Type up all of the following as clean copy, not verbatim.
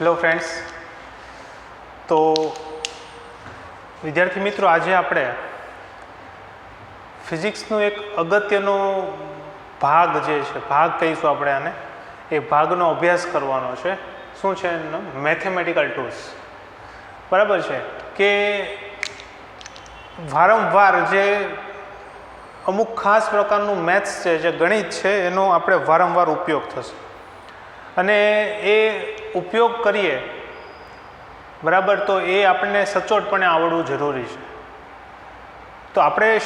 Hello friends, તો વિદ્યાર્થી મિત્રો, આજે આપણે ફિઝિક્સનો એક અગત્યનો ભાગ જે છે, ભાગ કહીશું આપણે આને, એ ભાગનો અભ્યાસ કરવાનો છે. શું છે એનો? Mathematical tools. બરાબર છે કે વારંવાર જે અમુક ખાસ પ્રકારનું મેથ્સ છે, જે ગણિત છે, એનો આપણે વારંવાર ઉપયોગ થશે અને એ ઉપયોગ કરીએ બરાબર, તો એ આપણને સચોટપણે આવડવું જરૂરી છે. તો આપણે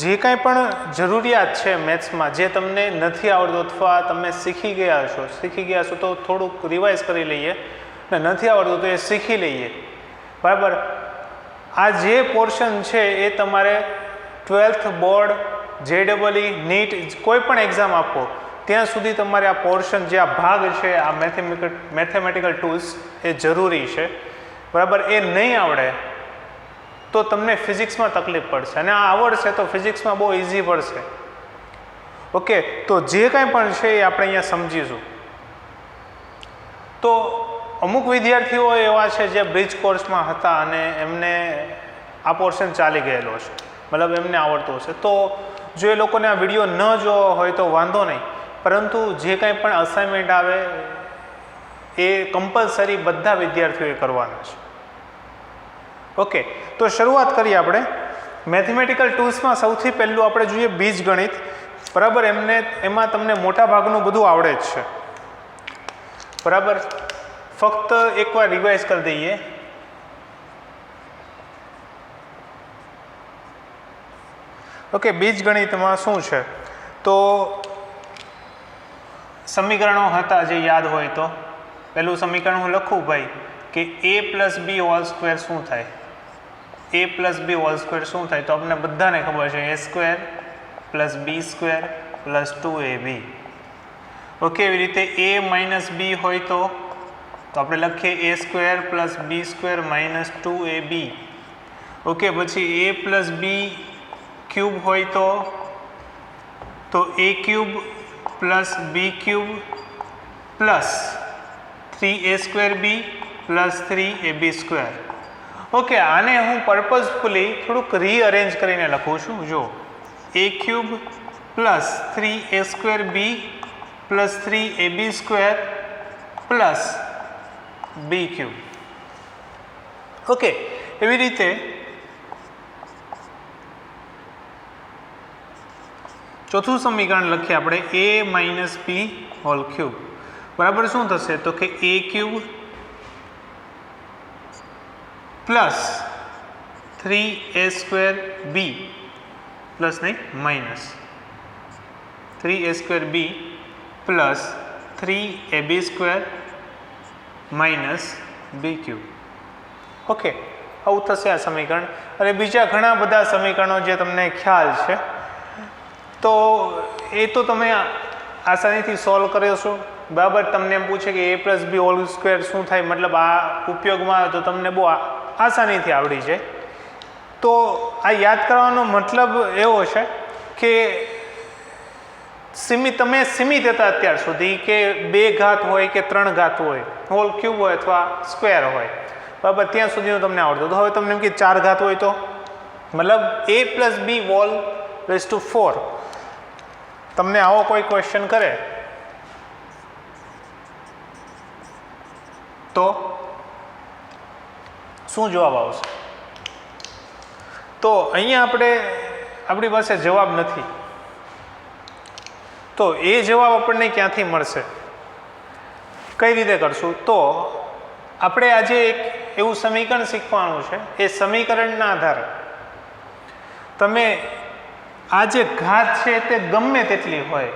જે કાંઈ પણ જરૂરિયાત છે મેથ્સમાં, જે તમને નથી આવડતું અથવા તમે શીખી ગયા છો તો થોડુંક રિવાઇઝ કરી લઈએ, ને નથી આવડતું તો એ શીખી લઈએ. બરાબર, આ જે પોર્શન છે એ તમારે 12th બોર્ડ, JEE, નીટ, કોઈ પણ એક્ઝામ આપો ત્યાં સુધી તમારે આ પોર્શન, જે આ ભાગ છે, આ મેથેમેટિકલ ટૂલ્સ, એ જરૂરી છે. બરાબર, એ નહીં આવડે તો તમને ફિઝિક્સમાં તકલીફ પડશે, અને આ આવડશે તો ફિઝિક્સમાં બહુ ઇઝી પડશે. ઓકે, તો જે કાંઈ પણ છે એ આપણે અહીંયા સમજીશું. તો અમુક વિદ્યાર્થીઓ એવા છે જે બ્રિજ કોર્સમાં હતા અને એમને આ પોર્શન ચાલી ગયેલો છે, મતલબ એમને આવડતું હશે. તો જો એ લોકોને આ વિડીયો ન જોવો હોય તો વાંધો નહીં, પરંતુ જે કાંઈ પણ અસાઇનમેન્ટ આવે એ કમ્પલસરી બધા વિદ્યાર્થીઓએ કરવાના છે. ઓકે, તો શરૂઆત કરીએ આપણે. મેથેમેટિકલ ટૂલ્સમાં સૌથી પહેલું આપણે જોઈએ બીજગણિત. બરાબર, એમાં તમને મોટા ભાગનું બધું આવડે જ છે. બરાબર, ફક્ત એકવાર રિવાઇઝ કરી દઈએ. ઓકે, બીજગણિતમાં શું છે? તો સમીકરણો હતા, જે યાદ હોય તો પહેલું સમીકરણ હું લખું ભાઈ, કે a + b² શું થાય? a + b² શું થાય? તો આપણને બધાને ખબર છે, a² + b² + 2ab. ઓકે, એવી રીતે a - b હોય તો આપણે લખીએ a² + b² - 2ab. ઓકે, પછી a + b³ હોય તો a³ + b³ + 3a²b + 3ab². Okay, આને હું પર્પઝફુલી થોડુંક રીઅરેન્જ કરીને લખું છું. જો a³ + 3a²b + 3ab² + b³. Okay, એવી રીતે ચોથું સમીકરણ લખીએ આપણે, a - b3. બરાબર, શું થશે? તો કે a³ + 3a²b પ્લસ નહીં minus 3a²b + 3ab² - b³. Okay, આવું થશે આ સમીકરણ. અને બીજા ઘણા બધા સમીકરણો જે તમને ખ્યાલ છે, તો એ તો તમે આસાનીથી સોલ્વ કર્યો છો. બરાબર, તમને એમ પૂછે કે a + b² શું થાય, મતલબ આ ઉપયોગમાં આવે તો તમને બહુ આસાનીથી આવડી જાય. તો આ યાદ કરવાનો મતલબ એવો છે કે તમે સીમિત હતા અત્યાર સુધી, કે 2 ઘાત હોય કે 3 ઘાત હોય, હોલ ક્યુબ હોય અથવા સ્ક્વેર હોય. બરાબર, ત્યાં સુધીનું તમને આવડતું. તો હવે તમને એમ કે 4 ઘાત હોય તો મતલબ a + b⁴. તમને આવો કોઈ ક્વેશ્ચન કરે તો શું જવાબ આવશે? તો અહીંયા આપણી પાસે જવાબ નથી. તો એ જવાબ આપણને ક્યાંથી મળશે? કઈ રીતે કરશું? તો આપણે આજે એક એવું સમીકરણ શીખવાનું છે. એ સમીકરણના આધારે તમે આ જે ઘાત છે તે ગમે તેટલી હોય,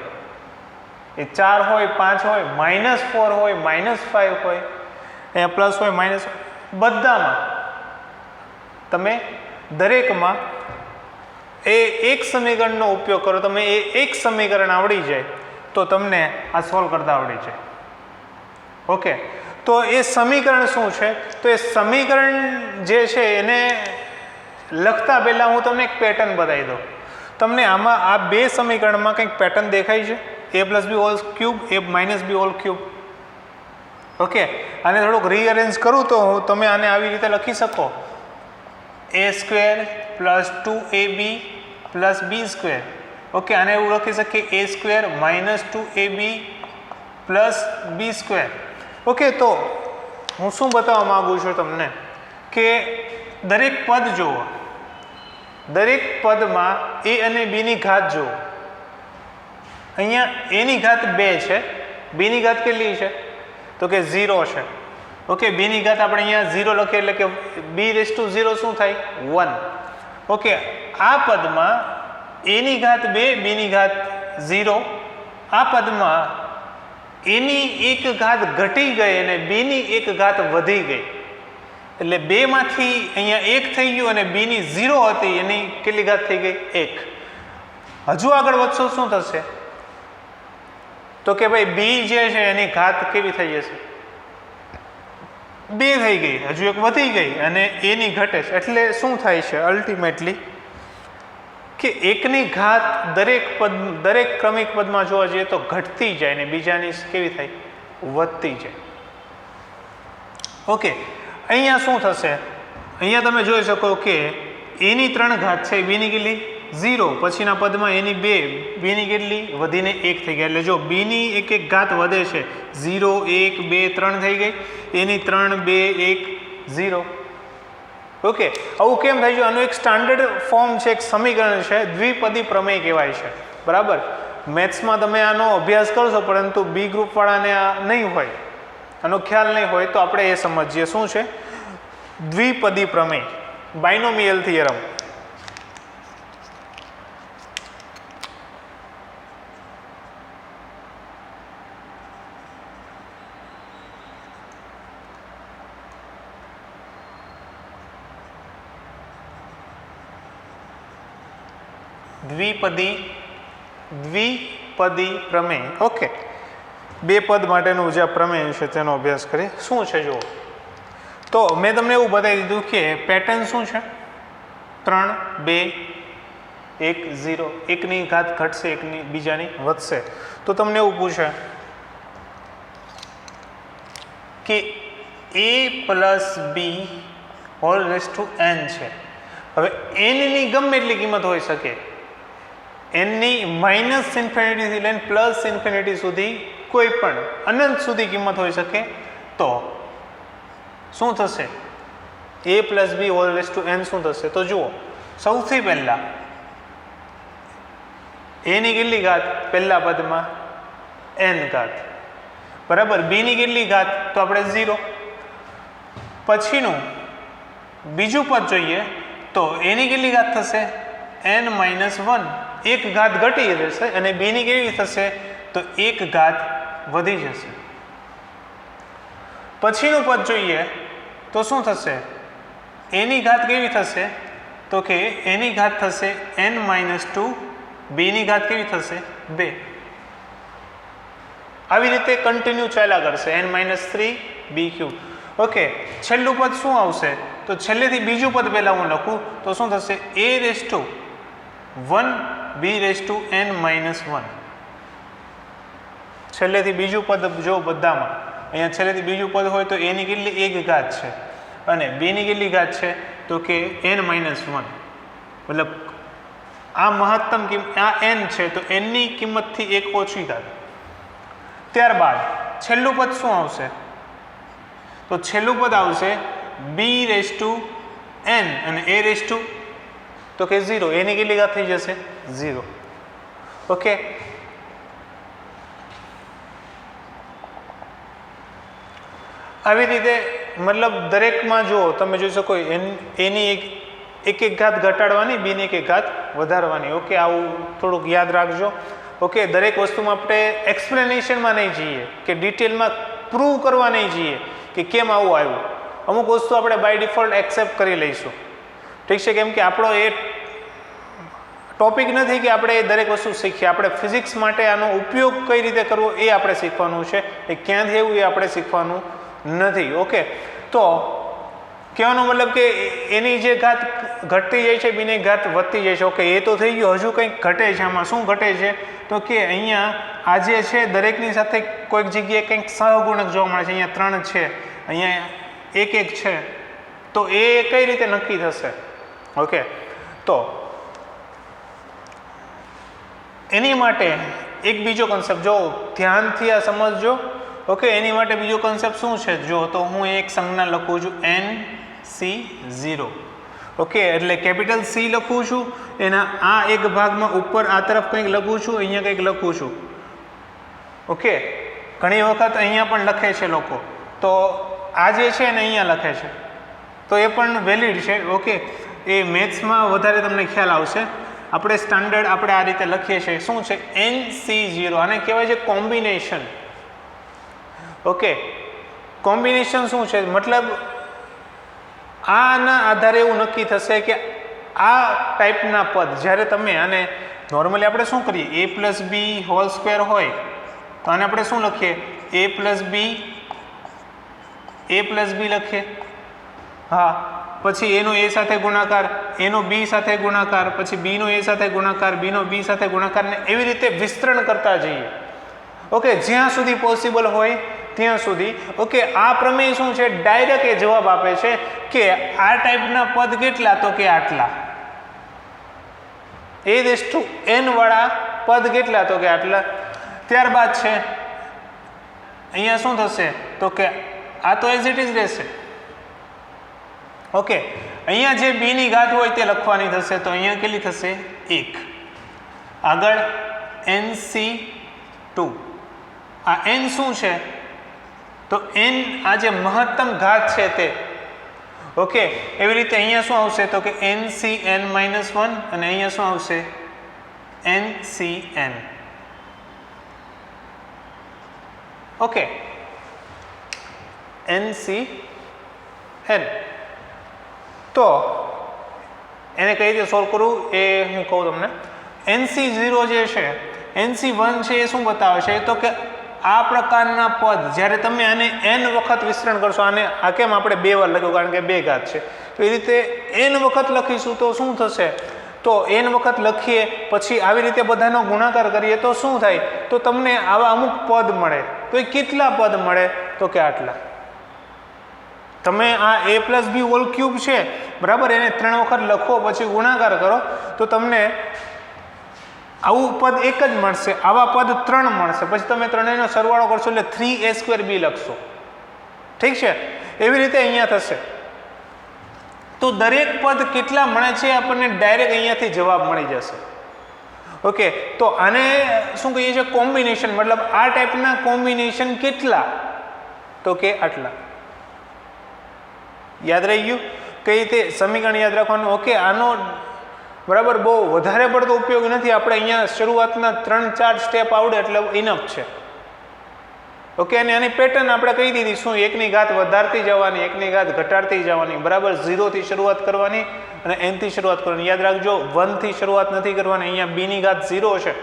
એ 4 હોય, 5 હોય, -4 હોય, -5 હોય, અહીંયા પ્લસ હોય, માઇનસ હોય, બધામાં તમે દરેકમાં એ એક સમીકરણનો ઉપયોગ કરો. તમે એ એક સમીકરણ આવડી જાય તો તમને આ સોલ્વ કરતા આવડી જાય. ઓકે, તો એ સમીકરણ શું છે? તો એ સમીકરણ જે છે એને લખતા પહેલાં હું તમને એક પેટર્ન બતાવી દઉં. તમને આમાં આ બે સમીકરણમાં કંઈક પેટર્ન દેખાય છે? a + b3, a - b3. Okay, આને થોડુંક રીઅરેન્જ કરું તો તમે આને આવી રીતે લખી શકો a² + 2ab + b². ઓકે, આને એવું લખી શકીએ a² - 2ab + b². ઓકે, તો હું શું બતાવવા માગું છું તમને કે દરેક પદ જુઓ, દરેક પદમાં a અને b ની ઘાત જુઓ. અહીંયા a ની ઘાત 2 છે, b ની ઘાત કેટલી છે તો કે 0 છે. ઓકે, b ની ઘાત આપણે અહીંયા 0 લખીએ એટલે કે b⁻0 શું થાય 1. ઓકે, આ પદમાં a ની ઘાત 2 b ની ઘાત 0. આ પદમાં a ની એક ઘાત ઘટી ગઈ અને b ની એક ઘાત વધી ગઈ એટલે 2 માંથી અહીંયા 1 થઈ ગયું અને b ની 0 હતી એની કેટલી ઘાત થઈ ગઈ 1. હજુ આગળ વધશો શું થશે તો કે ભાઈ b જે છે એની ઘાત કેવી થઈ જશે 2 થઈ ગઈ, હજુ એક વધી ગઈ અને a ની ઘટે છે એટલે શું થાય છે અલ્ટિમેટલી કે એકની ઘાત દરેક ક્રમિક પદમાં જોવા જઈએ તો ઘટતી જાય ને બીજાની કેવી થાય વધતી જાય. ઓકે, અહીંયા શું થશે, અહીંયા તમે જોઈ શકો કે a ની 3 ઘાત છે, b ની કેટલી 0, પછીના પદમાં a ની 2, b ની કેટલી વધીને 1 થઈ ગયા એટલે જો b ની એક ઘાત વધે છે 0 1 2 3 થઈ ગઈ, a ની 3 2 1 0. ઓકે, આવું કેમ થાય છે? આનું એક સ્ટાન્ડર્ડ ફોર્મ છે, એક સમીકરણ છે, દ્વિપદી પ્રમેય કહેવાય છે. બરાબર, મેથ્સમાં તમે આનો અભ્યાસ કરશો પરંતુ બી ગ્રુપ વાળાને આ નહીં હોય, આનો ખ્યાલ નહીં હોય તો આપણે એ સમજીએ શું છે દ્વિપદી પ્રમેય, બાયનોમિયલ થિયરમ. દ્વિપદી પ્રમેય. ઓકે, બે પદ માટેનું જે પ્રમેય છે તેનો અભ્યાસ કરીએ. શું છે જુઓ, તો મેં તમને એવું બતાવી દીધું કે પેટર્ન શું છે 3 2 1 0, એકની ઘાત ઘટશે એકની બીજાની વધશે. તો તમને એવું પૂછે કે a + b n છે. હવે n ની ગમે એટલી કિંમત હોઈ શકે, n ની -∞ થી લઈને +∞ સુધી કોઈ પણ અનંત સુધી કિંમત હોઈ શકે. તો શું થશે a + b n શું થશે? તો જુઓ, સૌથી પહેલા a ની કેટલી ઘાત પહેલા પદમાં n ઘાત, બરાબર, b ની કેટલી ઘાત તો આપણે 0. પછીનું બીજું પદ જોઈએ તો a ની કેટલી ઘાત થશે n - 1, એક ઘાત ઘટી જશે અને b ની કેવી થશે તો એક ઘાત વધી જશે. પછીનું પદ જોઈએ તો શું થશે, a ની ઘાત કેવી થશે તો કે a ની ઘાત થશે n - 2, b ની ઘાત કેવી થશે 2. આવી રીતે કન્ટિન્યુ ચાલ્યા કરશે n - 3 b³. ઓકે, છેલ્લું પદ શું આવશે તો છેલ્લેથી બીજું પદ પહેલા હું લખું તો શું થશે a⁻1 b⁻n - 1. છેલ્લેથી બીજું પદ જો બધામાં અહીંયા છેલ્લેથી બીજું પદ હોય તો a ની કેટલી એક ઘાત છે અને b ની કેટલી ઘાત છે તો કે n - 1, મતલબ આ મહત્તમ કિંમત આ n છે તો n ની કિંમતથી એક ઓછી ઘાત. ત્યારબાદ છેલ્લું પદ શું આવશે તો છેલ્લું પદ આવશે b⁻n અને a તો કે 0, a ની કેટલી ઘાત થઈ જશે 0. ઓકે, આવી રીતે મતલબ દરેકમાં જો તમે જોઈ શકો a ની એક ઘાત ઘટાડવાની, b ની એક ઘાત વધારવાની. ઓકે, આવું થોડુંક યાદ રાખજો. ઓકે, દરેક વસ્તુમાં આપણે એક્સપ્લેનેશનમાં નહીં જઈએ કે ડિટેલમાં પ્રૂવ કરવા નહીં જઈએ કે કેમ આવું આવ્યું. અમુક વસ્તુ આપણે બાય ડિફોલ્ટ એક્સેપ્ટ કરી લઈશું, ઠીક છે, કેમ કે આપણો એ ટોપિક નથી કે આપણે એ દરેક વસ્તુ શીખીએ. આપણે ફિઝિક્સ માટે આનો ઉપયોગ કઈ રીતે કરવો એ આપણે શીખવાનું છે, એ ક્યાંથી એવું એ આપણે શીખવાનું નથી. ઓકે, તો કહેવાનો મતલબ કે એની જે ઘાત ઘટતી જાય છે, બીની ઘાત વધતી જાય છે. ઓકે, એ તો થઈ ગયું. હજુ કંઈક ઘટે છે. આમાં શું ઘટે છે તો કે અહીંયા આ જે છે દરેકની સાથે કોઈક જગ્યાએ કંઈક સહગુણક જોવા મળે છે. અહીંયા 3 છે, અહીંયા 1 છે. તો એ કઈ રીતે નક્કી થશે? ઓકે, તો એની માટે એક બીજો કોન્સેપ્ટ જો ધ્યાનથી આ સમજજો. ઓકે, એની માટે બીજો કોન્સેપ્ટ શું છે? જો તો હું એક સંજ્ઞા લખું છું NC0. ઓકે, એટલે કેપિટલ C લખું છું, એના આ એક ભાગમાં ઉપર આ તરફ કંઈક લખું છું, અહીંયા કંઈક લખું છું. ઓકે, ઘણી વખત અહીંયા પણ લખે છે લોકો, તો આ જે છે ને અહીંયા લખે છે, તો એ પણ વેલિડ છે. ઓકે, એ મેથ્સમાં વધારે તમને ખ્યાલ આવશે. આપણે સ્ટાન્ડર્ડ આપણે આ રીતે લખીએ છીએ. શું છે? NC0. આને કહેવાય છે કોમ્બિનેશન. ઓકે, કોમ્બિનેશન શું છે? મતલબ આના આધારે એવું નક્કી થશે કે આ ટાઈપના પદ જ્યારે તમે આને નોર્મલી આપણે શું કરીએ, a+b² હોય તો આને આપણે શું લખીએ? a+b લખીએ. હા, પછી એનો a સાથે ગુણાકાર, એનો b સાથે ગુણાકાર, પછી b નો a સાથે ગુણાકાર, b નો b સાથે ગુણાકાર, ને એવી રીતે વિસ્તરણ કરતા જઈએ. ઓકે, જ્યાં સુધી પોસિબલ હોય ત્યાં સુધી. ઓકે, આ પ્રમેય શું છે? ડાયરેક્ટ એ જવાબ આપે છે કે આ ટાઈપના પદ કેટલા, તો કે આટલા. a⁴n વાળા પદ કેટલા, તો કે આટલા. ત્યારબાદ છે અહીંયા શું થશે તો કે આ તો એઝ ઇટ ઇઝ રહેશે. ઓકે, અહીંયા જે b ની ઘાત હોય તે લખવાની થશે, તો અહીંયા કેટલી થશે? 1. આગળ NC2. આ n શું છે? તો n આ જે મહત્તમ ઘાત છે તે. ઓકે, એવી રીતે અહીંયા શું આવશે તો કે NCn-1 અને અહીંયા શું આવશે? NCn. Okay, NCn. તો એને કઈ રીતે સોલ્વ કરવું એ હું કહું તમને. NC0 જે છે, NC1 છે, એ શું બતાવે છે તો કે આ પ્રકારના પદ જ્યારે તમે આને n વખત વિસ્તરણ કરશો, આને આ કેમ આપણે 2 વાર લખ્યું કારણ કે 2 ઘાત છે, તો એ રીતે n વખત લખીશું તો શું થશે? તો n વખત લખીએ પછી આવી રીતે બધાનો ગુણાકાર કરીએ તો શું થાય? તો તમને આવા અમુક પદ મળે. તો એ કેટલા પદ મળે? તો કે આટલા. તમે આ a+b³ છે બરાબર, એને 3 વખત લખો પછી ગુણાકાર કરો તો તમને આવું પદ એક જ મળશે, આવા પદ 3 મળશે. પછી તમે ત્રણેયનો સરવાળો કરશો એટલે 3a²b લખશો. ઠીક છે? એવી રીતે અહીંયા થશે. તો દરેક પદ કેટલા મળે છે આપણને ડાયરેક્ટ અહીંયાથી જવાબ મળી જશે. ઓકે, તો આને શું કહીએ છીએ? કોમ્બિનેશન. મતલબ આ ટાઈપના કોમ્બિનેશન કેટલા? તો કે આટલા. યાદ રહી ગયું કઈ રીતે સમીકરણ યાદ રાખવાનું? ઓકે, આનો બરાબર બહુ વધારે પડતો ઉપયોગ નથી. આપણે અહીંયા શરૂઆતના 3-4 સ્ટેપ આવડે એટલે ઇનફ છે. ઓકે, અને આની પેટર્ન આપણે કહી દીધી. શું? 1 ની ઘાત વધારતી જવાની, 1 ની ઘાત ઘટાડતી જવાની. બરાબર, 0 થી શરૂઆત કરવાની અને n થી શરૂઆત કરવાની. યાદ રાખજો, 1 થી શરૂઆત નથી કરવાની. અહીંયા b ની ઘાત 0 છે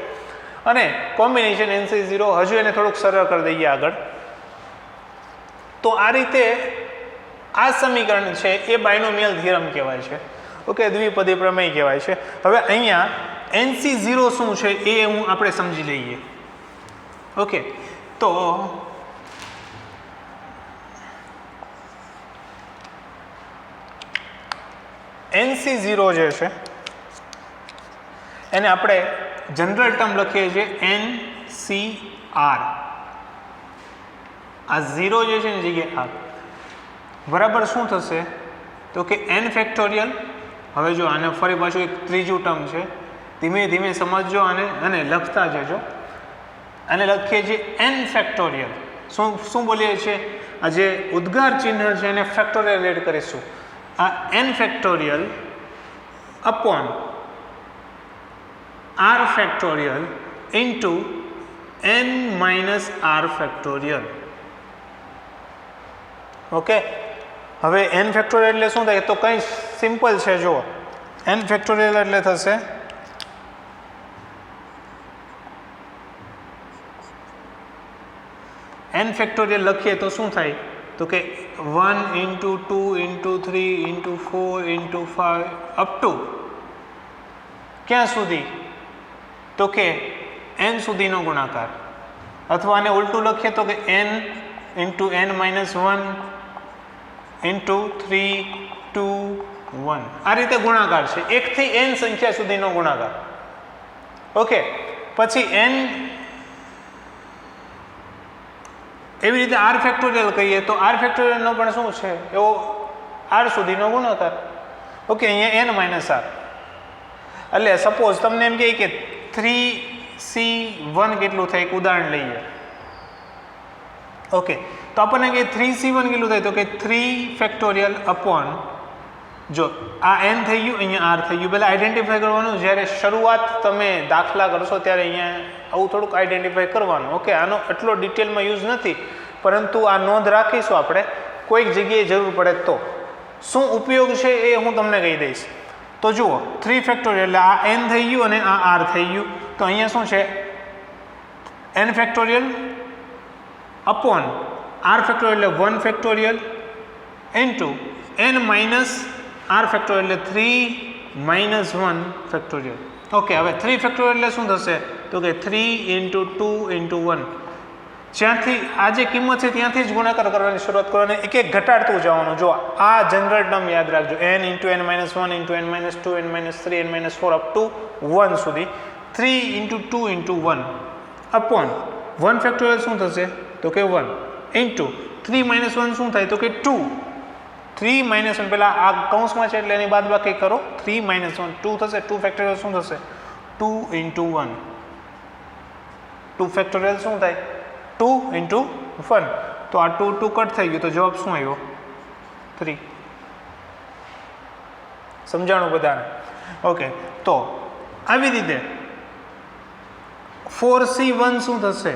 અને કોમ્બિનેશન NC0. હજુ એને થોડુંક સરળ કરી દઈએ આગળ. તો આ રીતે આ સમીકરણ છે એ બાયનોમિયલ થિયરમ કહેવાય છે. ઓકે, દ્વિપદી પ્રમેય કહેવાય છે. હવે અહીંયા NC0 શું છે એ આપણે સમજી લઈએ. ઓકે, તો NC0 જે છે એને આપણે જનરલ ટર્મ લખીએ છીએ NCR. આ 0 જે છે ને જગ્યાએ આ બરાબર શું થશે તો કે n⁴. હવે જો આને ફરી પાછું એક ત્રીજું ટર્મ છે, ધીમે ધીમે સમજજો અને લખતા જજો. આને લખીએ છીએ n⁴. શું બોલીએ છીએ? આ જે ઉદ્ગાર ચિહ્ન છે એને ફેક્ટોરિયલ એડ કરીશું. આ n⁴ upon r⁴ into n - r⁴. Okay, હવે n⁴ એટલે શું થાય? તો કંઈ સિમ્પલ છે. જુઓ, n⁴ એટલે થશે n⁴ લખીએ તો શું થાય તો કે 1 × 2 × 3 × 4 × 5 અપ ટુ ક્યાં સુધી, તો કે n સુધીનો ગુણાકાર, અથવા આને ઉલટું લખીએ તો કે n × n - 1 × 3 2 1 આ રીતે ગુણાકાર છે, 1 થી n સંખ્યા સુધીનો ગુણાકાર. ઓકે, પછી n એવી રીતે r ફેક્ટોરિયલ કહીએ તો r ફેક્ટોરિયલનો પણ શું છે એવો r સુધીનો ગુણાકાર. ઓકે, અહીંયા n - r એટલે સપોઝ તમને એમ કહે કે 3c1 કેટલું થાય, એક ઉદાહરણ લઈએ. ઓકે, તો આપણને કે 3c1 કેટલું થાય, તો કે 3 ફેક્ટોરિયલ અપોન, જો આ n થઈ ગયું, અહીંયા r થઈ ગયું. પહેલાં આઈડેન્ટિફાઈ કરવાનું, જ્યારે શરૂઆત તમે દાખલા કરશો ત્યારે અહીંયા આવું થોડુંક આઈડેન્ટિફાઈ કરવાનું. ઓકે, આનો એટલો ડિટેલમાં યુઝ નથી, પરંતુ આ નોંધ રાખીશું આપણે, કોઈક જગ્યાએ જરૂર પડે તો. શું ઉપયોગ છે એ હું તમને કહી દઈશ. તો જુઓ, 3 ફેક્ટોરિયલ એટલે આ n થઈ ગયું અને આ r થઈ ગયું. તો અહીંયા શું છે, n factorial upon r factorial એટલે 1 factorial into n minus r factorial એટલે 3 - 1 ફેક્ટોરિયલ. ઓકે, હવે 3 ફેક્ટોરિયલ એટલે શું થશે, તો કે 3 × 2 × 1, જ્યાંથી આ જે કિંમત છે ત્યાંથી જ ગુણાકાર કરવાની શરૂઆત કરવાની, એક એક ઘટાડતું જવાનું. જો આ જનરલ ટર્મ યાદ રાખજો, n × n - 1 × n - 2 n - 3 n - 4 up to 1 સુધી, 3 × 2 × 1 અપોન 1 ફેક્ટોરિયલ શું થશે, તો કે 1 ઇન્ટુ 3 - 1 શું થાય, તો કે 2. 3 - 1 પહેલા આ કૌંસમાં છે એટલે એની બાદબાકી કરો, 3 - 1 2 થશે. 2 ફેક્ટોરિયલ શું થશે, 2 × 1. 2 ફેક્ટોરિયલ શું થાય, 2 × 1. તો આ 2 2 કટ થઈ ગયું, તો જવાબ શું આવ્યો, 3. સમજાણું બધાને? ઓકે, તો આવી રીતે 4c1 શું થશે,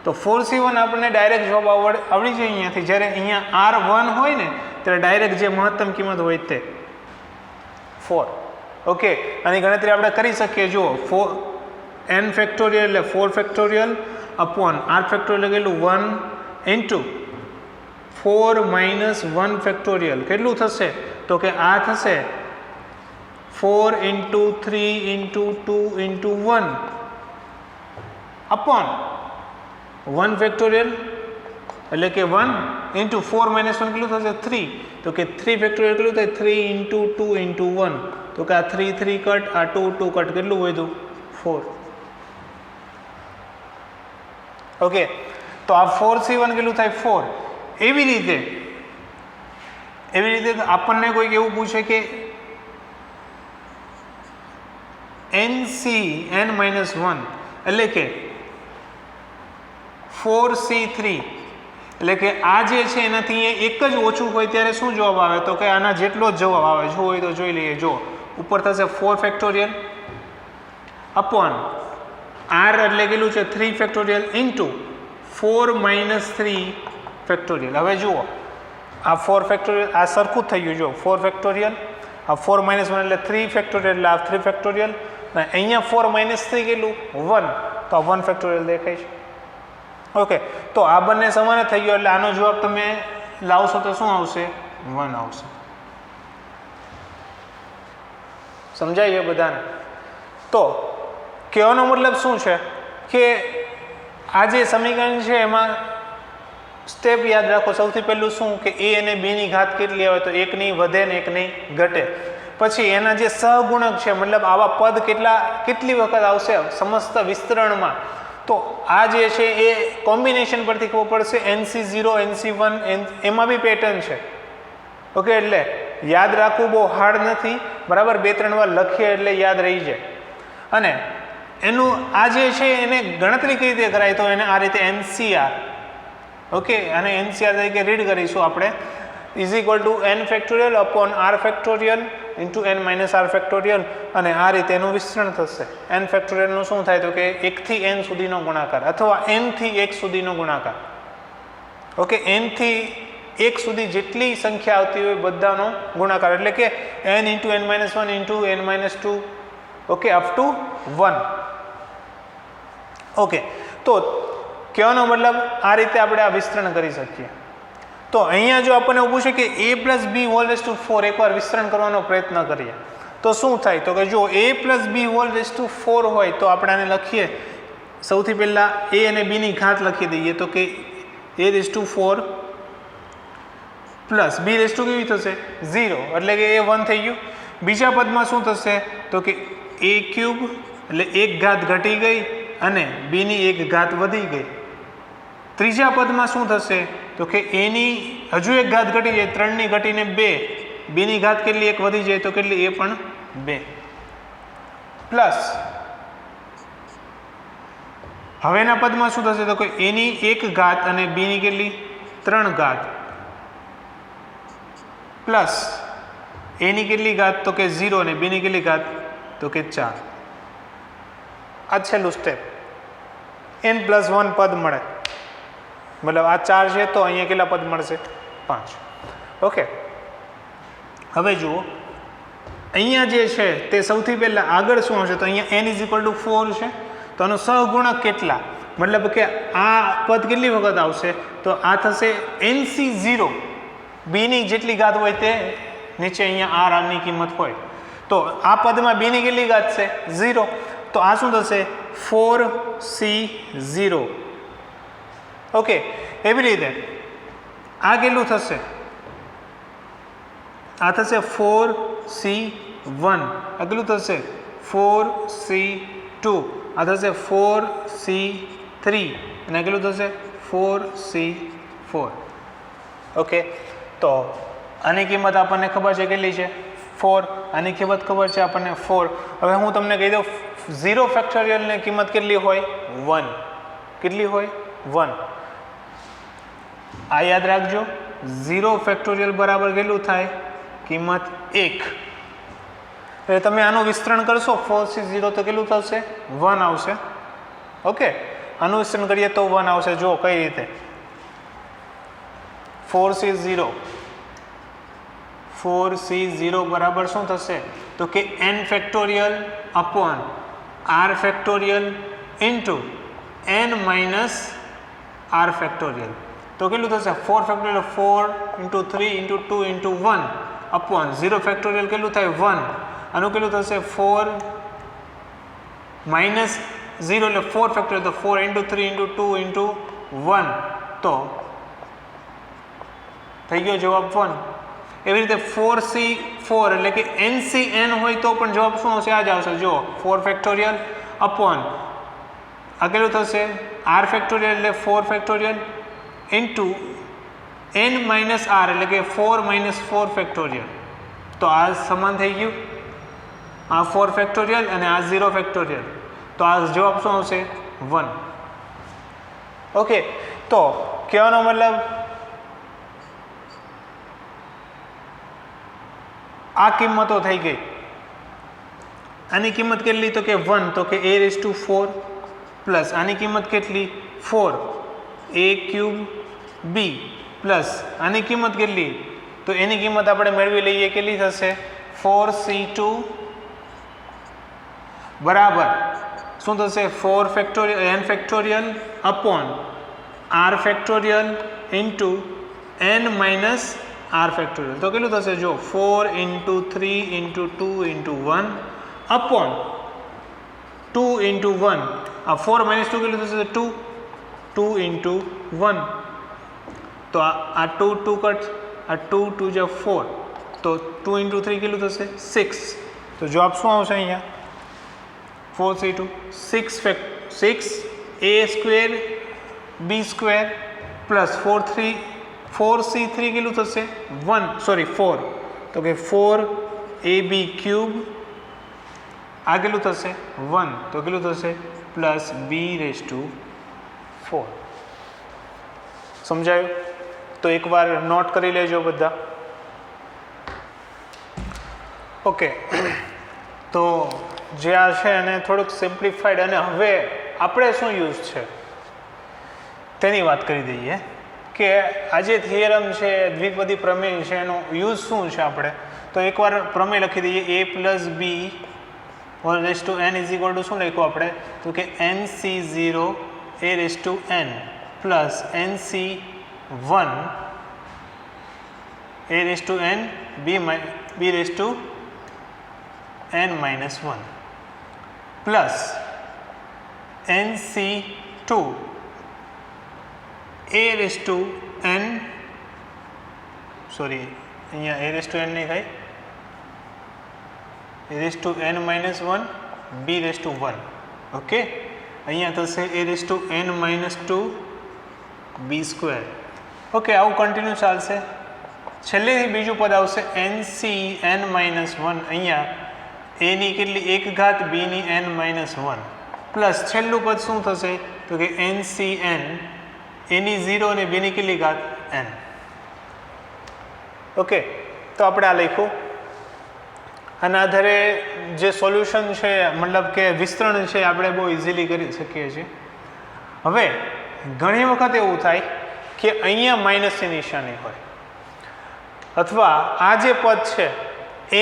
તો 4c1 આપણને ડાયરેક્ટ જવાબ આવડી જાય અહીંયાથી. જ્યારે અહીંયા r1 હોય ને ત્યારે ડાયરેક્ટ જે મહત્તમ કિંમત હોય તે 4. ઓકે, આની ગણતરી આપણે કરી શકીએ. જુઓ, 4 n ફેક્ટોરિયલ એટલે 4 ફેક્ટોરિયલ અપોન r ફેક્ટોરિયલ કેટલું, 1 ઇન્ટુ 4 - 1 ફેક્ટોરિયલ કેટલું થશે, તો કે આ થશે 4 × 3 × 2 × 1 અપોન 1 ફેક્ટોરિયલ એટલે કે 1 ઇન્ટુ 4 - 1 કેટલું થશે, 3. તો કે 3 ફેક્ટોરિયલ કેટલું થાય, 3 × 2 × 1. તો કે આ 3 3 કટ, આ 2 2 કટ, કેટલું વધ્યું, 4. ઓકે, તો આ 4c1 કેટલું થાય, 4. એવી રીતે આપણને કોઈક એવું પૂછે કે nc n - 1 એટલે કે 4c3 એટલે કે આ જે છે એનાથી એક જ ઓછું હોય ત્યારે શું જવાબ આવે, તો કે આના જેટલો જ જવાબ આવે. જો હોય તો જોઈ લઈએ. જો ઉપર થશે 4 ફેક્ટોરિયલ અપોન r એટલે કેટલું છે, 3 ફેક્ટોરિયલ ઇન્ટુ 4 - 3 ફેક્ટોરિયલ. હવે જુઓ, આ 4 ફેક્ટોરિયલ આ સરખું જ થઈ ગયું. જો 4 ફેક્ટોરિયલ, આ 4 - 1 એટલે 3 ફેક્ટોરિયલ એટલે આ 3 ફેક્ટોરિયલ, અને અહીંયા 4 - 3 કેટલું, 1. તો આ 1 ફેક્ટોરિયલ દેખાય છે. ઓકે, તો આ બંને સમાન થઈ ગયો એટલે આનો જવાબ તમે લાવશો તો શું આવશે, 1 આવશે. સમજાય છે બધાને? તો કહેવાનો મતલબ શું છે કે આ જે સમીકરણ છે એમાં સ્ટેપ યાદ રાખો. સૌથી પહેલું શું કે a અને b ની ઘાત કેટલી આવે, તો એકની વધે ને એકની ઘટે. પછી એના જે સહગુણક છે, મતલબ આવા પદ કેટલી વખત આવશે સમસ્ત વિસ્તરણમાં, તો આ જે છે એ કોમ્બિનેશન પરથી ખબર પડશે. nc0 nc1 એમાં બી પેટર્ન છે. ઓકે, એટલે યાદ રાખવું બહુ હાર્ડ નથી, બરાબર. 2-3 વાર લખીએ એટલે યાદ રહી જાય. અને એનું આ જે છે એને ગણતરી કઈ રીતે કરાય, તો એને આ રીતે NCR, ઓકે, અને NCR તરીકે રીડ કરીશું આપણે, is equal two n factorial upon r factorial into n minus r factorial, અને આ રીતે એનું વિસ્તરણ થશે. n ફેક્ટોરિયલનું શું થાય, તો કે 1 થી n સુધીનો ગુણાકાર અથવા n થી 1 સુધીનો ગુણાકાર. ઓકે, n થી 1 સુધી જેટલી સંખ્યા આવતી હોય બધાનો ગુણાકાર, એટલે કે n into n minus 1 into n minus 2, okay, up to 1. Okay, તો કહેવાનો મતલબ આ રીતે આપણે આ વિસ્તરણ કરી શકીએ. તો અહીંયા જો આપણને એવું પૂછે કે a plus b whole raise to 4 એકવાર વિસ્તરણ કરવાનો પ્રયત્ન કરીએ તો શું થાય? તો કે જો a plus b whole raise to 4 હોય તો આપણે આને લખીએ, સૌથી પહેલાં a અને b ની ઘાત લખી દઈએ તો કે a race to 4 plus b raise to કેવી થશે 0 એટલે કે એ 1 થઈ ગયું. બીજા પદમાં શું થશે તો કે a ક્યુબ એટલે એક ઘાત ઘટી ગઈ અને b ની એક ઘાત વધી ગઈ. ત્રીજા પદમાં શું થશે તો કે a ની હજુ એક ઘાત ઘટી જાય, 3 ની ઘટીને 2, b ની ઘાત કેટલી એક વધી જાય તો કેટલી એ પણ 2 પ્લસ હવેના પદમાં શું થશે તો કે a ની એક ઘાત અને b ની કેટલી 3 ઘાત પ્લસ a ની કેટલી ઘાત તો કે 0 અને b ની કેટલી ઘાત તો કે 4. આ છેલ્લું સ્ટેપ n+1 પદ મળે, મતલબ આ 4 છે તો અહીંયા કેટલા પદ મળશે 5. ઓકે, હવે જુઓ અહીંયા જે છે તે સૌથી પહેલાં આગળ શું હશે તો અહીંયા n=4 છે તો આનો સહગુણક કેટલા, મતલબ કે આ પદ કેટલી વખત આવશે તો આ થશે nc0, b ની જેટલી ઘાત હોય તે નીચે અહીંયા r ની કિંમત હોય તો આ પદમાં b ની કેટલી ઘાત છે 0 તો આ શું થશે 4c0. ઓકે, એવી રીતે આ કેટલું થશે, આ થશે 4c1, આ કેટલું થશે 4c2, આ થશે 4c3 અને કેટલું થશે 4c4. ઓકે, તો આની કિંમત આપણને ખબર છે કેટલી છે 4, આની કિંમત ખબર છે આપણને 4. હવે હું તમને કહી દઉં 0 ફેક્ટોરિયલની કિંમત કેટલી હોય 1, કેટલી હોય 1. આ યાદ રાખજો, 0 ફેક્ટોરિયલ બરાબર કેટલું થાય કિંમત 1. એટલે તમે આનું વિસ્તરણ કરશો 4c0 તો કેટલું થશે 1 આવશે. ઓકે, આનું વિસ્તરણ કરીએ તો 1 આવશે. જો કઈ રીતે 4c0 બરાબર શું થશે તો કે n factorial upon r factorial into n minus r factorial તો કેટલું થશે 4 factorial 4 into 3 into 2 into 1 upon 0 factorial કેટલું થાય 1, આનું કેટલું થશે 4 માઇનસ 0 એટલે 4 ફેક્ટોરિયલ તો 4 ઇન્ટુ 3 ઇન્ટુ 2 ઇન્ટુ 1 તો થઈ ગયો જવાબ 1. એવી રીતે 4c4 એટલે કે ncn હોય તો પણ જવાબ શું આવશે આ જ આવશે. જો 4 ફેક્ટોરિયલ અપોન આ કેટલું થશે r ફેક્ટોરિયલ એટલે 4 factorial into n minus r એટલે કે 4 માઇનસ 4 ફેક્ટોરિયલ તો આ સમાન થઈ ગયું, આ 4 ફેક્ટોરિયલ અને આ 0 ફેક્ટોરિયલ તો આ જવાબ શું આવશે 1. ઓકે, તો કહેવાનો મતલબ આ કિંમતો થઈ ગઈ. આની કિંમત કેટલી તો કે 1 તો કે a⁴ પ્લસ આની કિંમત કેટલી 4 a ક્યુબ b પ્લસ આની કિંમત કેટલી તો એની કિંમત આપણે મેળવી લઈએ કેટલી થશે 4c2 બરાબર શું થશે 4 factorial n factorial upon r factorial into n minus r factorial તો કેટલું થશે જો 4 into 3 into 2 into 1 upon 2 into 1 આ 4 માઇનસ 2 કેટલું થશે 2 ઇન્ટુ 1 તો આ 2 2 કટ આ 2 2 જે 4 તો 2 ઇન્ટુ 3 કેટલું થશે 6 તો જવાબ શું આવશે અહીંયા 4c2 6 a square b square plus 4c3 કેટલું થશે 4 તો કે 4ab ક્યુબ આ કેટલું થશે 1 તો કેટલું થશે પ્લસ b⁴. સમજાયું? તો એકવાર નોટ કરી લેજો બધા. ઓકે, તો જે આ છે એને થોડુંક સિમ્પ્લિફાઈડ અને હવે આપણે શું યુઝ છે તેની વાત કરી દઈએ કે આ જે થિયરમ છે દ્વિપદી પ્રમેય છે એનો યુઝ શું છે. આપણે તો એકવાર પ્રમેય લખી દઈએ a plus b whole raise to n is equal to શું લખ્યું આપણે તો કે nc0 a raised to n plus nc1 a raised to n b raised to n minus 1 plus nc2 a raised to n sorry અહીંયા a raised to n નહીં થાય a raised to n minus 1 b raised to 1 okay અહીંયા થશે a raised to n minus 2 b square okay આવું continue ચાલશે છેલ્લેથી બીજું પદ આવશે nc n minus 1 અહીંયા a ની કેટલી એક ઘાત b ની n minus 1 પ્લસ છેલ્લું પદ શું થશે તો કે ncn a ની 0 અને b ની કેટલી ઘાત n ઓકે તો આપણે આ લખ્યું આના આધારે જે સોલ્યુશન છે મતલબ કે વિસ્તરણ છે આપણે બહુ ઇઝીલી કરી શકીએ છીએ હવે ઘણી વખત એવું થાય કે અહીંયા માઇનસની નિશાની હોય અથવા આ જે પદ છે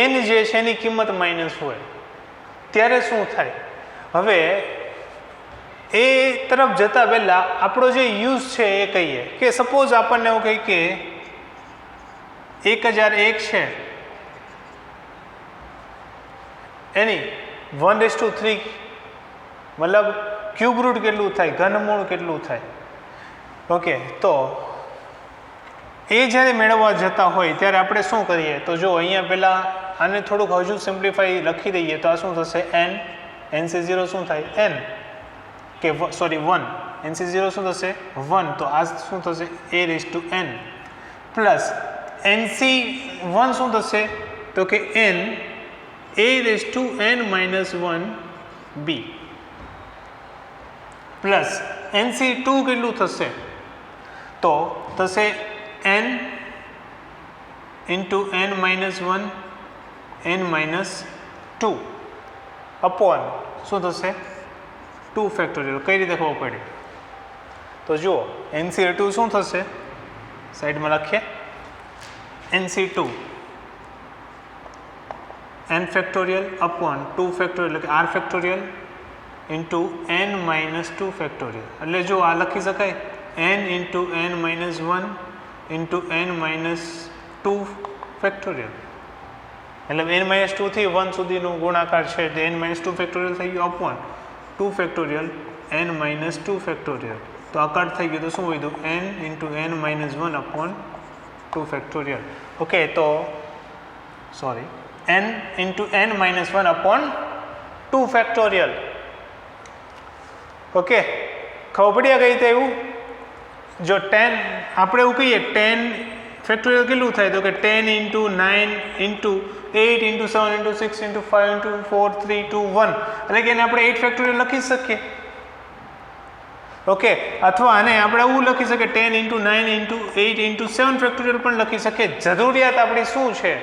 n જે છે એની કિંમત માઇનસ હોય ત્યારે શું થાય હવે એ તરફ જતાં પહેલાં આપણો જે યુઝ છે એ કહીએ કે સપોઝ આપણને એવું કહી કે 1001 છે એની 1/3 મતલબ ક્યુબ રૂટ કેટલું થાય ઘનમૂળ કેટલું થાય ઓકે તો એ જ્યારે મેળવવા જતા હોય ત્યારે આપણે શું કરીએ તો જો અહીંયા પહેલાં આને થોડુંક હજુ સિમ્પ્લિફાઈ લખી દઈએ તો આ શું થશે n nc0 શું થાય n કે સોરી 1 nc0 શું થશે 1 તો આ શું થશે a raised to n plus nc1 શું થશે તો કે n a raised to n minus 1 b plus nc2 કેટલું થશે તો થશે n into n minus 1 n minus 2 upon શું થશે 2 ફેક્ટોરિયલ કઈ રીતે ખબર પડે તો જુઓ nc2 શું થશે સાઈડમાં લખીએ nc2 n factorial upon 2 factorial એટલે કે r factorial into n minus 2 factorial એટલે જો આ લખી શકાય n into n minus 1 into n minus 2 factorial એટલે n minus 2 થી 1 સુધીનું ગુણાકાર છે એટલે n minus 2 ફેક્ટોરિયલ થઈ ગયું upon 2 factorial n minus 2 factorial તો આ કટ થઈ ગયું તો શું વધ્યું n into n minus 1 upon 2 factorial okay તો sorry n into n minus 1 upon 2 factorial okay ખબર પડી આ કઈ રીતે એવું જો 10 આપણે એવું કહીએ 10 ફેક્ટોરિયલ કેટલું થાય તો કે 10 into 9 into 8 into 7 into 6 into 5 into 4 3 2 1 એટલે કે એને આપણે 8 ફેક્ટોરિયલ લખી શકીએ ઓકે અથવા આને આપણે એવું લખી શકીએ 10 into 9 into 8 into 7 ફેક્ટોરિયલ પણ લખી શકીએ જરૂરિયાત આપણી શું છે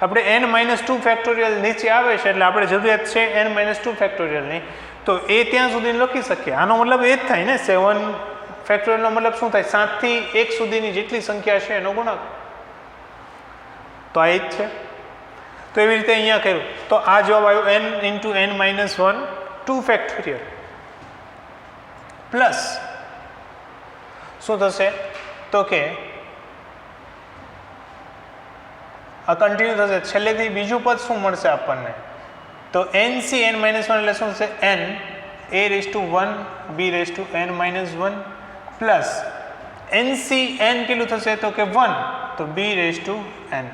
આપણે n minus 2 ફેક્ટોરિયલ નીચે આવે છે એટલે આપણે જરૂરિયાત છે n minus 2 ફેક્ટોરિયલની તો એ ત્યાં સુધી લખી શકીએ આનો મતલબ એ જ થાય ને 7 ફેક્ટોરિયલનો મતલબ શું થાય 7 થી 1 સુધીની જેટલી સંખ્યા છે એનો ગુણાકાર તો આ એ જ છે તો એવી રીતે અહીંયા કર્યું તો આ જવાબ આવ્યો n into n minus 1 2 factorial plus શું થશે તો કે આ કન્ટિન્યુ થશે છેલ્લેથી બીજું પદ શું મળશે આપણને તો nc n minus 1 એટલે શું થશે n a raised to 1 b raised to n minus 1 plus nc n કેટલું થશે તો કે 1 તો b raised to n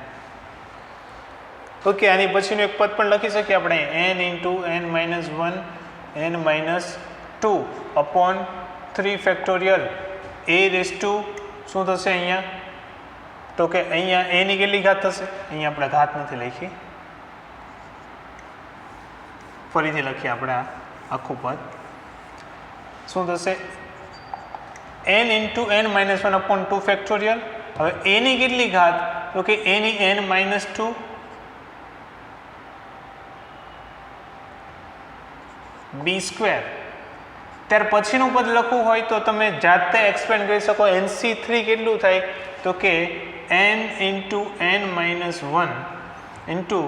okay આની પછીનું એક પદ પણ લખી શકીએ આપણે n into n minus 1 n minus 2 upon 3 factorial a raised to શું થશે અહીંયા તો કે અહીંયા a ની કેટલી ઘાત થશે અહીંયા આપણે ઘાત નથી લખી ફરીથી લખીએ આપણે આખું પદ શું થશે n into n minus 1 upon 2 factorial હવે a ની કેટલી ઘાત તો કે a ની n minus 2 b સ્ક્વેર ત્યાર પછીનું પદ લખવું હોય તો તમે જાતે એક્સપેન્ડ કરી શકો nc3 કેટલું થાય તો કે n into n minus 1 into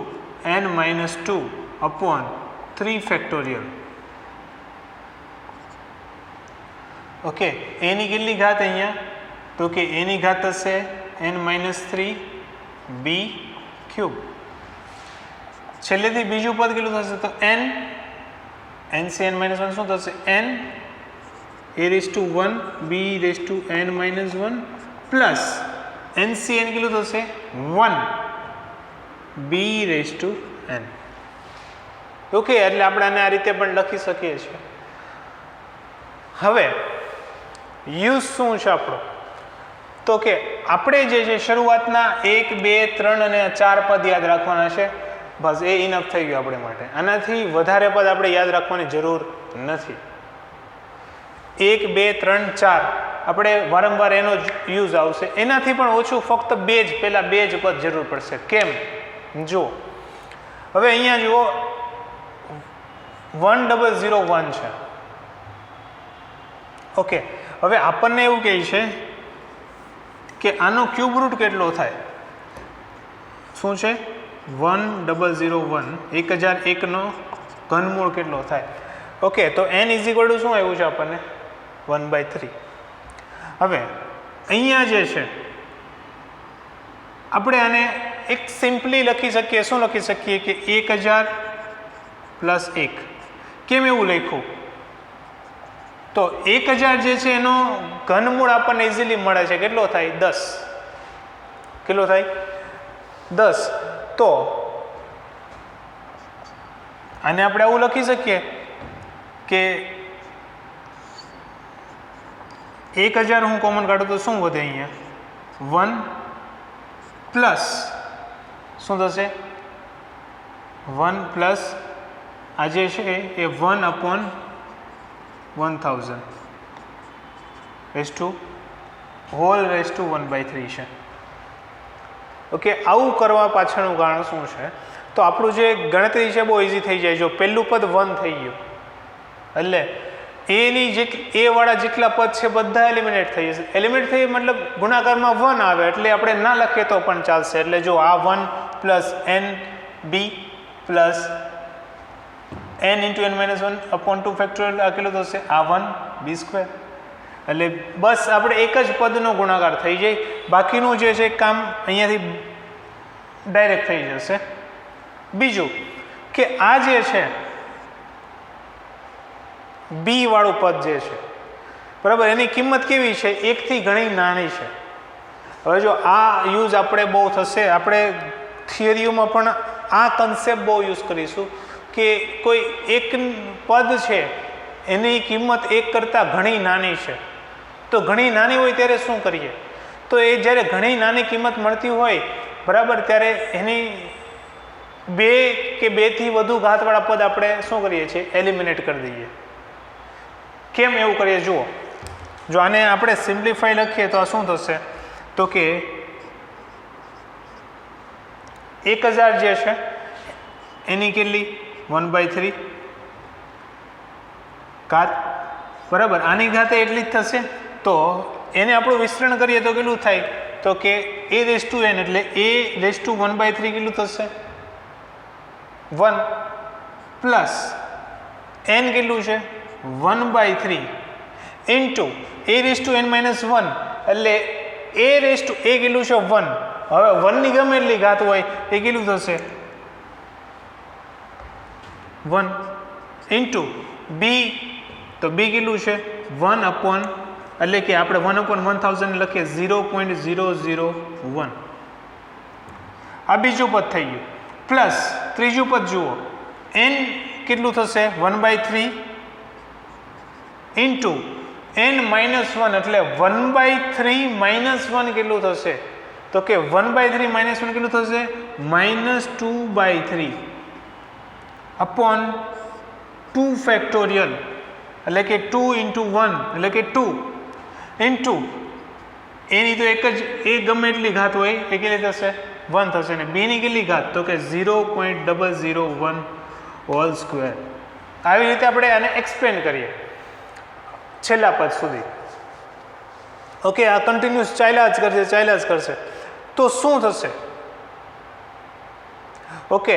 n minus 2 upon 3 factorial okay એની કેટલી ઘાત અહીંયા તો કે એની ઘાત થશે n-3 b ક્યુબ છેલ્લેથી બીજું પદ કેટલું થશે તો n-1 શું થશે n a⁻1 b⁻n-1 plus NCN કેટલું થશે 1 b⁻n ઓકે એટલે આપણે આને આ રીતે પણ લખી શકીએ છીએ હવે યુઝ શું છે આપણો તો કે આપણે જે છે શરૂઆતના 1 2 3 અને 4 પદ યાદ રાખવાના છે બસ એ ઇનફ થઈ ગયું આપણે માટે આનાથી વધારે પદ આપણે યાદ રાખવાની જરૂર નથી 1 2 3 4 આપણે વારંવાર એનો જ યુઝ આવશે એનાથી પણ ઓછું ફક્ત પહેલા બે જ પદ જરૂર પડશે કેમ જુઓ હવે અહીંયા જુઓ 1001 છે ઓકે હવે આપણને એવું કહે છે કે આનો ક્યુબ રૂટ કેટલો થાય શું છે 1001 1001 નો ઘનમૂળ કેટલો થાય ઓકે તો n = શું આવ્યું છે આપણને 1/3 હવે અહીંયા જે છે આપણે આને એક સિમ્પલી લખી શકીએ શું લખી શકીએ કે 1000 + 1 કેમ એવું લખ્યું તો 1000 જે છે એનો ઘનમૂળ આપણને ઇઝીલી મળે છે કેટલો થાય 10 કેટલો થાય 10 તો આને આપણે આવું લખી શકીએ કે 1000 હું કોમન કાઢું તો શું વધે અહીંયા 1 પ્લસ શું થશે 1 પ્લસ આ જે છે એ 1/1000 1/3 છે ઓકે આવું કરવા પાછળનું કારણ શું છે તો આપણું જે ગણતરી છે બહુ ઇઝી થઈ જાય જો પહેલું પદ 1 થઈ ગયું એટલે એની એ વાળા જેટલા પદ છે બધા એલિમિનેટ થઈ જશે એલિમિનેટ થઈ મતલબ ગુણાકારમાં 1 આવે એટલે આપણે ના લખીએ તો પણ ચાલશે એટલે જો આ 1 plus nb plus n×n-1/2 factorial આ કેટલું થશે આ 1b² એટલે બસ આપણે એક જ પદનો ગુણાકાર થઈ જાય બાકીનું જે છે કામ અહીંયાથી ડાયરેક્ટ થઈ જશે બીજું કે આ જે છે બી વાળું પદ જે છે બરાબર એની કિંમત કેવી છે 1 થી ઘણી નાની છે હવે જો આ યુઝ આપણે બહુ થશે આપણે થિયરીઓમાં પણ આ કન્સેપ્ટ બહુ યુઝ કરીશું કે કોઈ એક પદ છે એની કિંમત 1 કરતાં ઘણી નાની છે તો ઘણી નાની હોય ત્યારે શું કરીએ તો એ જ્યારે ઘણી નાની કિંમત મળતી હોય બરાબર ત્યારે એની 2 કે 2 થી વધુ ઘાતવાળા પદ આપણે શું કરીએ છીએ એલિમિનેટ કરી દઈએ કેમ એવું કરીએ જુઓ જો આને આપણે સિમ્પ્લિફાઈ લખીએ તો આ શું થશે તો કે 1000 જે છે એની કેટલી 1/3 ઘાત બરાબર આની ઘાતે એટલી જ થશે તો એને આપણું વિસ્તરણ કરીએ તો કેટલું થાય તો કે a⁻n એટલે a⁻1/3 કેટલું થશે 1 પ્લસ n કેટલું છે 1/3 ઇન્ટુ a⁻n-1 એટલે a કેટલું છે 1 હવે 1 ની ગમે એટલી ઘાત હોય એ કેટલું થશે 1 ઇન્ટુ b તો b કેટલું છે 1/ એટલે કે આપણે 1/1000 લખીએ 0.001 આ બીજું પદ થઈ ગયું પ્લસ ત્રીજું પદ જુઓ n કેટલું થશે 1/3 ઇન્ટુ n-1 એટલે 1/3 -1 કેટલું થશે તો કે 1/3 -1 કેટલું થશે -2/3 અપોન 2 ફેક્ટોરિયલ એટલે કે 2 × 1 એટલે કે 2 ઇન્ટુ એની તો એક જ એ ગમે એટલી ઘાત હોય એ કેટલી થશે 1 થશે ને બીની કેટલી ઘાત તો કે 0.001 હોલ સ્ક્વેર આવી રીતે આપણે આને એક્સપ્લેન કરીએ છેલ્લા પદ સુધી ઓકે આ કન્ટિન્યુઅસ ચાલ્યા જ કરશે તો શું થશે ઓકે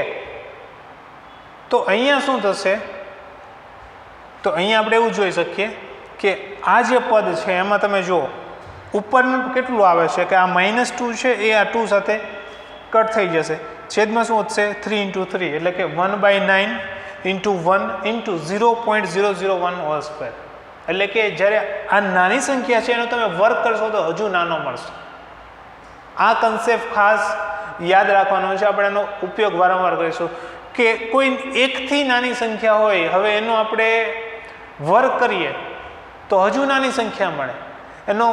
તો અહીંયા શું થશે તો અહીંયા આપણે એવું જોઈ શકીએ કે આ જે પદ છે એમાં તમે જુઓ ઉપરનું કેટલું આવે છે કે આ -2 છે એ આ 2 સાથે કટ થઈ જશે, છેદમાં શું વધશે 3 × 3 એટલે કે 1/9 × 1 × 0.001 હોલ સ્ક્વેર, એટલે કે જ્યારે આ નાની સંખ્યા છે એનો તમે વર્ગ કરશો તો હજુ નાનો મળશે. આ કન્સેપ્ટ ખાસ યાદ રાખવાનો છે, આપણે એનો ઉપયોગ વારંવાર કરીશું કે કોઈ એકથી નાની સંખ્યા હોય, હવે એનો આપણે વર્ગ કરીએ તો હજુ નાની સંખ્યા મળે, એનો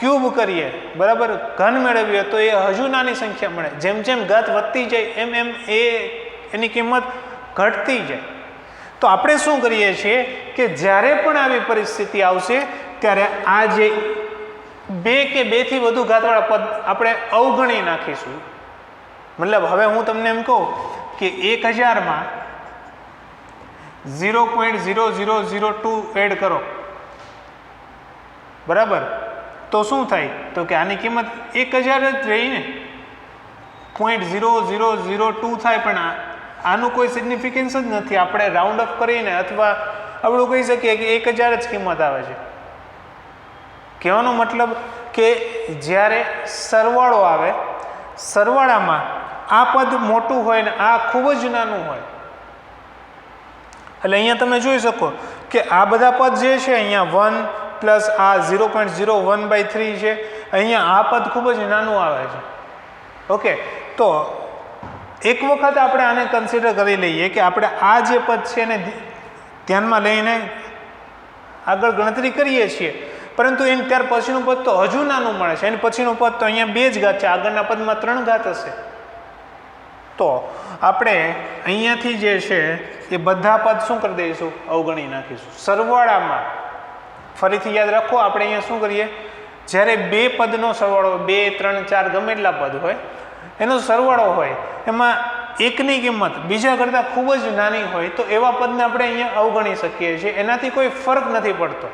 ક્યુબ કરીએ બરાબર ઘન મેળવીએ તો એ હજુ નાની સંખ્યા મળે. જેમ જેમ ઘાત વધતી જાય એમ એમ એની કિંમત ઘટતી જાય. તો આપણે શું કરીએ છીએ કે જ્યારે પણ આવી પરિસ્થિતિ આવશે ત્યારે આ જે 2 કે 2 થી વધુ ઘાતવાળા પદ આપણે અવગણી નાખીશું. મતલબ હવે હું તમને એમ કહું કે 1000 0.0002 એડ કરો બરાબર, તો શું થાય તો કે આની કિંમત 1000 જ રહી ને, 0.0002 થાય, પણ આનું કોઈ સિગ્નિફિકન્સ જ નથી. આપણે રાઉન્ડ અપ કરીને અથવા આપણું કહી શકીએ કે 1000 જ કિંમત આવે છે. કહેવાનો મતલબ કે જ્યારે સરવાળો આવે, સરવાળામાં આ પદ મોટું હોય ને આ ખૂબ જ નાનું હોય, એટલે અહીંયા તમે જોઈ શકો કે આ બધા પદ જે છે અહીંયા 1 પ્લસ આ 0.01/3 છે, અહીંયા આ પદ ખૂબ જ નાનું આવે છે. ઓકે, તો એક વખત આપણે આને કન્સિડર કરી લઈએ કે આપણે આ જે પદ છે એને ધ્યાનમાં લઈને આગળ ગણતરી કરીએ છીએ, પરંતુ એને ત્યાર પછીનું પદ તો હજુ નાનું મળે છે. એની પછીનું પદ તો અહીંયા 2 જ ઘાત છે, આગળના પદમાં 3 ઘાત હશે. તો આપણે અહીંયાથી જે છે એ બધા પદ શું કરી દઈશું, અવગણી નાખીશું. સરવાળામાં ફરીથી યાદ રાખો, આપણે અહીંયા શું કરીએ, જ્યારે 2 પદનો સરવાળો 2, 3, 4 ગમે એટલા પદ હોય એનો સરવાળો હોય, એમાં એકની કિંમત બીજા કરતાં ખૂબ જ નાની હોય તો એવા પદને આપણે અહીંયા અવગણી શકીએ છીએ. એનાથી કોઈ ફરક નથી પડતો,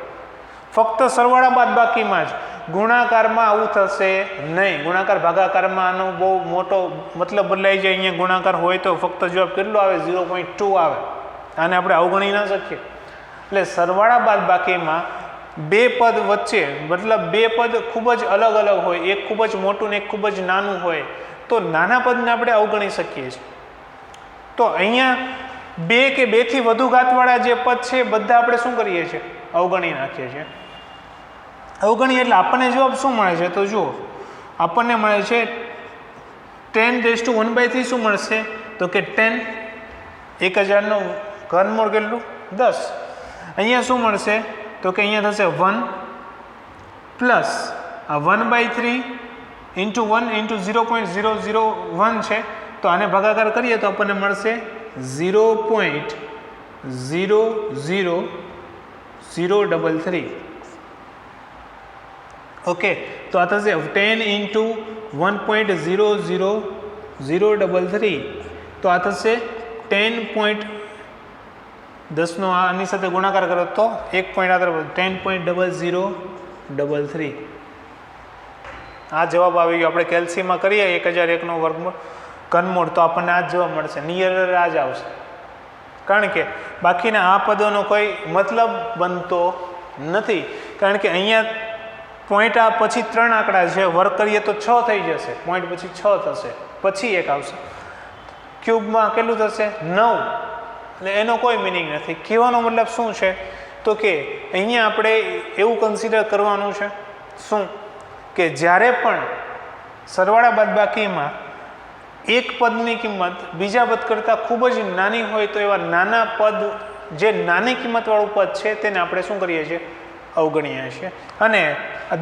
ફક્ત સરવાળા બાદબાકીમાં જ. ગુણાકારમાં આવું થશે નહીં. ગુણાકાર ભાગાકારમાં આનો બહુ મોટો મતલબ બદલાઈ જાય. અહીંયા ગુણાકાર હોય તો ફક્ત જવાબ કેટલો આવે, 0.2 આવે. આને આપણે અવગણી ના શકીએ. એટલે સરવાળા બાદબાકીમાં 2 પદ વચ્ચે, મતલબ 2 પદ ખૂબ જ અલગ અલગ હોય, એક ખૂબ જ મોટું ને એક ખૂબ જ નાનું હોય, તો નાના પદને આપણે અવગણી શકીએ છીએ. તો અહીંયા 2 કે 2 થી વધુ ઘાતવાળા જે પદ છે બધા આપણે શું કરીએ છીએ, અવગણી નાખીએ છીએ. અવગણી એટલે આપણને જવાબ શું મળે છે, તો જુઓ આપણને મળે છે 10⁻⁴ શું મળશે, તો કે 10, 1000નું ઘનમૂળ કેટલું 10. અહીંયા શું મળશે, તો કે અહીંયા થશે 1 પ્લસ આ 1/3 × 1 × 0.001 છે, તો આને ભાગાકાર કરીએ તો આપણને મળશે 0.00033. ઓકે, તો આ થશે 10 × 1.00033, તો આ થશે 10.10 નો આની સાથે ગુણાકાર કરો તો 10.0033. આ જવાબ આવી ગયો. આપણે કેલ્સીમાં કરીએ 1001 નો વર્ગમૂળ ઘનમૂળ તો આપણને આ જ જવાબ મળશે, નિયર આ જ આવશે. કારણ કે બાકીના આ પદોનો કોઈ મતલબ બનતો નથી, કારણ કે અહીંયા પોઈન્ટ આ પછી 3 આંકડા છે, વર્ક કરીએ તો 6 થઈ જશે, પોઈન્ટ પછી 6 થશે, પછી 1 આવશે, ક્યુબમાં કેટલું થશે 9, એટલે એનો કોઈ મિનિંગ નથી. કહેવાનો મતલબ શું છે, તો કે અહીંયા આપણે એવું કન્સિડર કરવાનું છે શું, કે જ્યારે પણ સરવાળા બાદબાકીમાં એક પદની કિંમત બીજા પદ કરતાં ખૂબ જ નાની હોય તો એવા નાના પદ, જે નાની કિંમતવાળું પદ છે તેને આપણે શું કરીએ છીએ, અવગણીએ છીએ. અને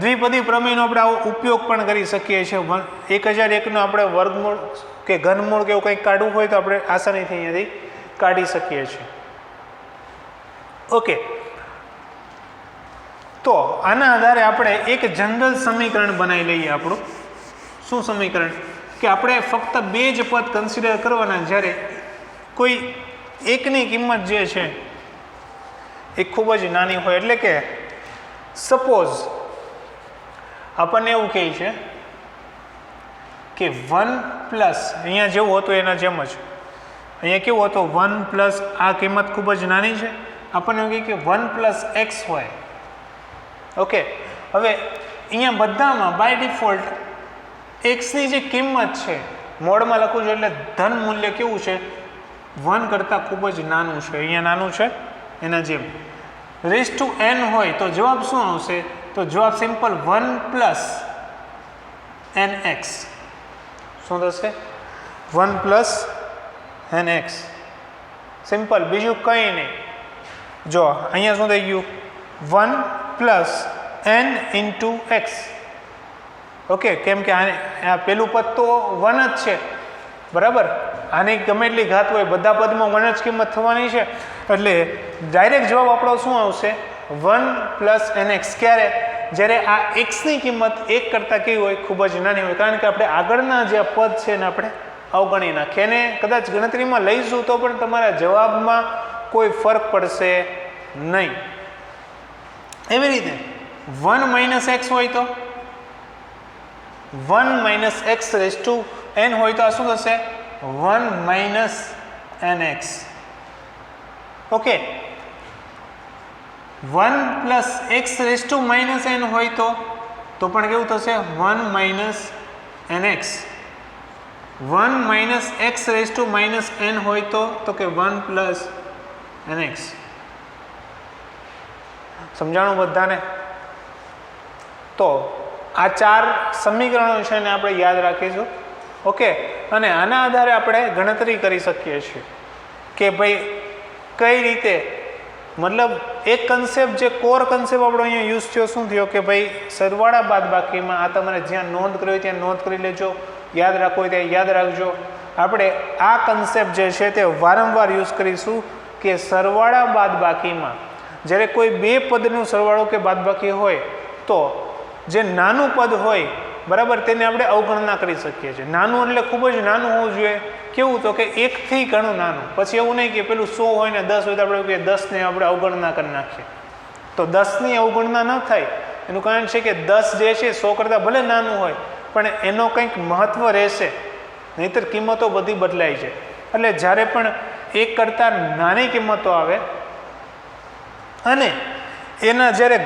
દ્વિપદી પ્રમેયનો આપણે આવો ઉપયોગ પણ કરી શકીએ છીએ. 1001નો આપણે વર્ગમૂળ કે ઘનમૂળ કે એવું કંઈક કાઢવું હોય તો આપણે આસાનીથી અહીંયાથી કાઢી શકીએ છીએ. ઓકે, તો આના આધારે આપણે એક જનરલ સમીકરણ બનાવી લઈએ. આપણું શું સમીકરણ, કે આપણે ફક્ત 2 જ પદ કન્સિડર કરવાના, જ્યારે કોઈ એકની કિંમત જે છે એ ખૂબ જ નાની હોય. એટલે કે સપોઝ આપણને એવું કહે છે કે 1 પ્લસ, અહીંયા જેવું હતું એના જેમ જ અહીંયા કેવું હતું, 1 પ્લસ આ કિંમત ખૂબ જ નાની છે, આપણને એવું કહે કે 1 + x હોય ઓકે, હવે અહીંયા બધામાં બાય ડિફોલ્ટ એક્સની જે કિંમત છે મોડમાં લખું છું એટલે ધન મૂલ્ય કેવું છે 1 કરતાં ખૂબ જ નાનું છે, અહીંયા નાનું છે એના જેમ રેઝ ટુ n હોય તો જવાબ શું આવશે? તો જવાબ સિમ્પલ 1 પ્લસ nx શું થશે? 1 પ્લસ nx સિમ્પલ, બીજું કંઈ નહીં. જો અહીંયા શું થઈ ગયું? 1 plus n into x. Okay, કેમ કે આ પેલું પદ તો 1 જ છે બરાબર, આની ગમે એટલી ઘાત હોય બધા પદમાં 1 જ કિંમત થવાની છે એટલે ડાયરેક્ટ જવાબ આપણો શું આવશે? 1 પ્લસ nx. ક્યારે? જ્યારે આ એક્સની કિંમત 1 કરતાં કેવી હોય? ખૂબ જ નાની હોય, કારણ કે આપણે આગળના જે પદ છે ને આપણે અવગણી નાખીએ અને કદાચ ગણતરીમાં લઈશું તો પણ તમારા જવાબમાં કોઈ ફરક પડશે નહીં. એવી રીતે 1 માઇનસ એક્સ હોય તો 1 minus x raise to n હોય તો આ શું થશે? 1 minus nx. Okay, 1 plus x raise to minus n હોય તો પણ કેવું થશે? 1 minus nx. 1 minus x raise to minus n હોય તો કે 1 પ્લસ nx. સમજાણું બધાને? તો આ 4 સમીકરણો છે ને આપણે યાદ રાખીશું. ઓકે, અને આના આધારે આપણે ગણતરી કરી શકીએ છીએ કે ભાઈ કઈ રીતે, મતલબ એક કન્સેપ્ટ જે કોર કન્સેપ્ટ આપણો અહીંયા યુઝ થયો શું થયો કે ભાઈ સરવાળા બાદબાકીમાં, આ તમારે જ્યાં નોંધ કરવી હોય ત્યાં નોંધ કરી લેજો, યાદ રાખવું હોય ત્યાં યાદ રાખજો. આપણે આ કન્સેપ્ટ જે છે તે વારંવાર યુઝ કરીશું કે સરવાળા બાદબાકીમાં જ્યારે કોઈ બે પદનું સરવાળો કે બાદબાકી હોય તો જે નાનું પદ હોય બરાબર તેને આપણે અવગણના કરી શકીએ છીએ. નાનું એટલે ખૂબ જ નાનું હોવું જોઈએ. કેવું? તો કે 1 થી ઘણું નાનું. પછી એવું નહીં કે પેલું 100 હોય ને 10 હોય તો આપણે કે 10ને આપણે અવગણના કરી નાખીએ, તો 10ની અવગણના ન થાય. એનું કારણ છે કે 10 જે છે 100 કરતાં ભલે નાનું હોય પણ એનો કંઈક મહત્વ રહેશે, નહીંતર કિંમતો બધી બદલાય છે. એટલે જ્યારે પણ 1 કરતાં નાની કિંમતો આવે અને એના જ્યારે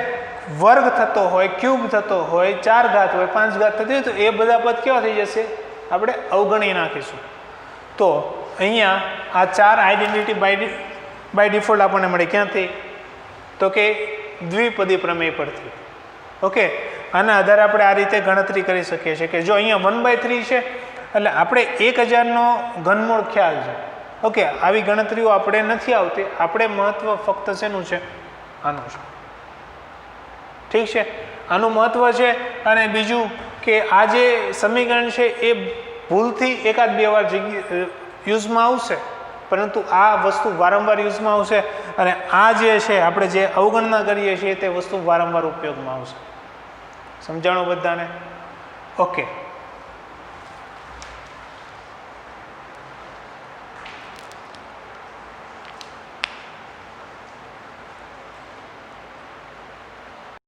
વર્ગ થતો હોય, ક્યુબ થતો હોય, 4 ઘાત હોય, 5 ઘાત થતી હોય તો એ બધા પદ કેવા થઈ જશે? આપણે અવગણી નાખીશું. તો અહીંયા આ 4 આઈડેન્ટિટી બાય ડિફોલ્ટ આપણને મળે ક્યાંથી? તો કે દ્વિપદી પ્રમેય પરથી. ઓકે, આના આધારે આપણે આ રીતે ગણતરી કરી શકીએ છીએ કે જો અહીંયા 1/3 છે એટલે આપણે 1000નો ઘનમૂળ ખ્યાલ છે. ઓકે, આવી ગણતરીઓ આપણે નથી આવતી, આપણે મહત્વ ફક્ત શેનું છે? આનું છે. ઠીક છે, આનું મહત્વ છે. અને બીજું કે આ જે સમીકરણ છે એ ભૂલથી 1-2 વાર યુઝમાં આવશે, પરંતુ આ વસ્તુ વારંવાર યુઝમાં આવશે અને આ જે છે આપણે જે અવગણના કરીએ છીએ તે વસ્તુ વારંવાર ઉપયોગમાં આવશે. સમજાણું બધાને? ઓકે.